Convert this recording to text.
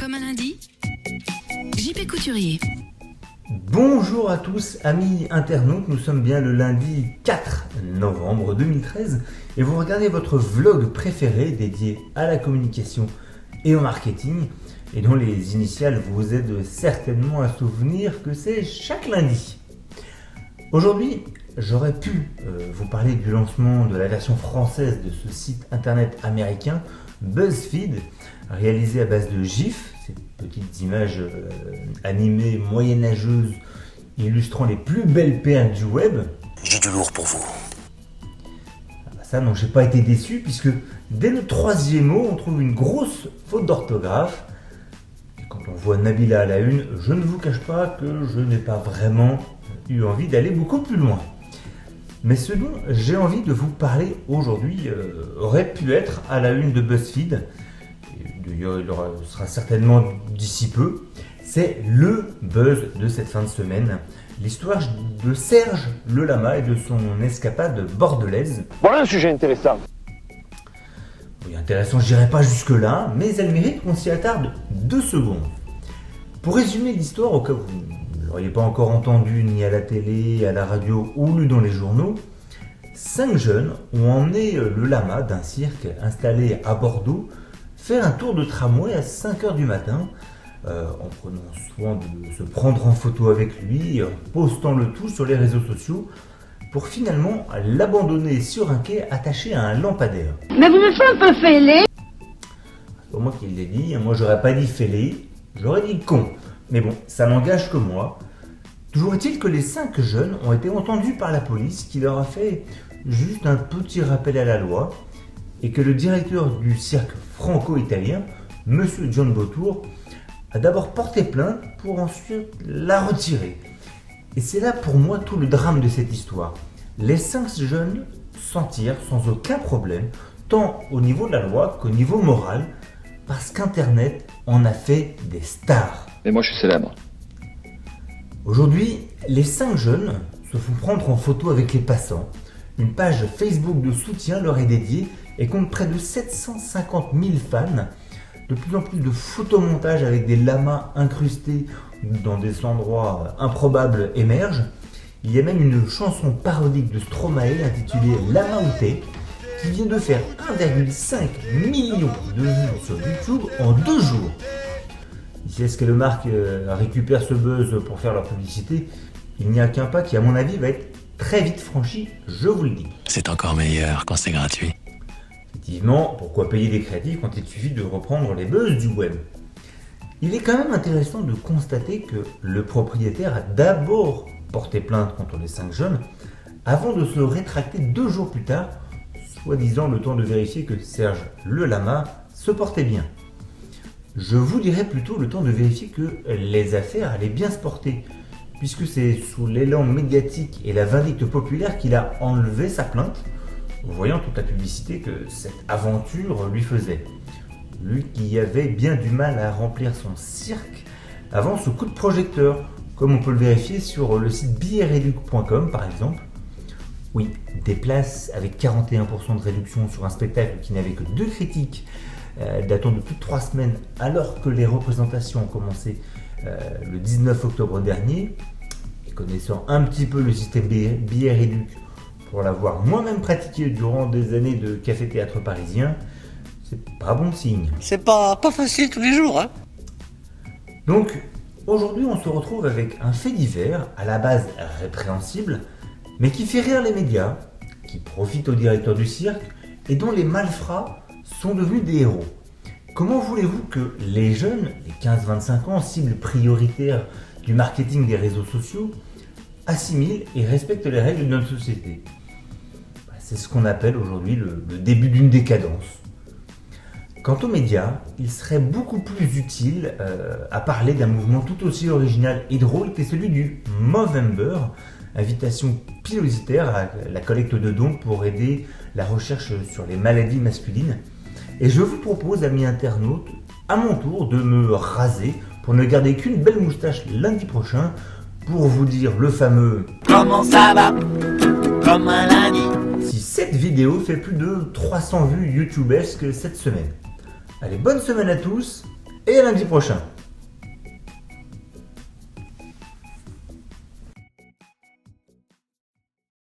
Comme un lundi, JP Couturier. Bonjour à tous amis internautes, nous sommes bien le lundi 4 novembre 2013 et vous regardez votre vlog préféré dédié à la communication et au marketing et dont les initiales vous aident certainement à souvenir que c'est chaque lundi. Aujourd'hui, j'aurais pu vous parler du lancement de la version française de ce site internet américain BuzzFeed, réalisé à base de GIFs, ces petites images animées moyenâgeuses illustrant les plus belles perles du web. J'ai du lourd pour vous. Ça, non, j'ai pas été déçu puisque dès le troisième mot, on trouve une grosse faute d'orthographe. Et quand on voit Nabila à la une, je ne vous cache pas que je n'ai pas vraiment eu envie d'aller beaucoup plus loin. Mais ce dont j'ai envie de vous parler aujourd'hui aurait pu être à la une de BuzzFeed. D'ailleurs, il sera certainement d'ici peu. C'est le buzz de cette fin de semaine. L'histoire de Serge Le Lama et de son escapade bordelaise. Voilà un sujet intéressant. Oui, intéressant, je dirais pas jusque-là, mais elle mérite qu'on s'y attarde 2 secondes. Pour résumer l'histoire, au cas où vous ne l'auriez pas encore entendu ni à la télé, à la radio ou lu dans les journaux, 5 jeunes ont emmené le lama d'un cirque installé à Bordeaux faire un tour de tramway à 5h du matin, en prenant soin de se prendre en photo avec lui, en postant le tout sur les réseaux sociaux, pour finalement l'abandonner sur un quai attaché à un lampadaire. Mais vous me faites un peu fêler. C'est pas moi qui l'ai dit, moi j'aurais pas dit fêlé, j'aurais dit con. Mais bon, ça n'engage que moi. Toujours est-il que les 5 jeunes ont été entendus par la police qui leur a fait juste un petit rappel à la loi et que le directeur du cirque franco-italien, Monsieur John Vautour, a d'abord porté plainte pour ensuite la retirer. Et c'est là pour moi tout le drame de cette histoire. Les 5 jeunes s'en tirent sans aucun problème, tant au niveau de la loi qu'au niveau moral, parce qu'Internet en a fait des stars. Mais moi je suis célèbre. Aujourd'hui, les 5 jeunes se font prendre en photo avec les passants. Une page Facebook de soutien leur est dédiée et compte près de 750 000 fans. De plus en plus de photomontages avec des lamas incrustés dans des endroits improbables émergent. Il y a même une chanson parodique de Stromae intitulée Lama Outé qui vient de faire 1,5 million de vues sur YouTube en 2 jours. Si est-ce que les marques récupèrent ce buzz pour faire leur publicité, il n'y a qu'un pas qui, à mon avis, va être très vite franchi, je vous le dis. C'est encore meilleur quand c'est gratuit. Effectivement, pourquoi payer des créatifs quand il suffit de reprendre les buzz du web? Il est quand même intéressant de constater que le propriétaire a d'abord porté plainte contre les 5 jeunes avant de se rétracter 2 jours plus tard, soi-disant le temps de vérifier que Serge Le Lama se portait bien. Je vous dirais plutôt le temps de vérifier que les affaires allaient bien se porter, puisque c'est sous l'élan médiatique et la vindicte populaire qu'il a enlevé sa plainte, voyant toute la publicité que cette aventure lui faisait. Lui qui avait bien du mal à remplir son cirque avant ce coup de projecteur, comme on peut le vérifier sur le site billetreduc.com par exemple. Oui, des places avec 41% de réduction sur un spectacle qui n'avait que 2 critiques, datant de plus de 3 semaines, alors que les représentations ont commencé le 19 octobre dernier. Et connaissant un petit peu le système Billet Réduc, pour l'avoir moi-même pratiqué durant des années de café-théâtre parisien, c'est pas bon signe. C'est pas facile tous les jours, hein. Donc, aujourd'hui, on se retrouve avec un fait divers, à la base répréhensible, mais qui fait rire les médias, qui profite au directeur du cirque, et dont les malfrats sont devenus des héros. Comment voulez-vous que les jeunes, les 15-25 ans, cible prioritaire du marketing des réseaux sociaux, assimilent et respectent les règles de notre société? C'est ce qu'on appelle aujourd'hui le début d'une décadence. Quant aux médias, il serait beaucoup plus utile à parler d'un mouvement tout aussi original et drôle qu'est celui du Movember, invitation pilositaire à la collecte de dons pour aider la recherche sur les maladies masculines. Et je vous propose, amis internautes, à mon tour de me raser pour ne garder qu'une belle moustache lundi prochain pour vous dire le fameux « Comment ça va? Comme un lundi. » si cette vidéo fait plus de 300 vues youtubesques cette semaine. Allez, bonne semaine à tous et à lundi prochain.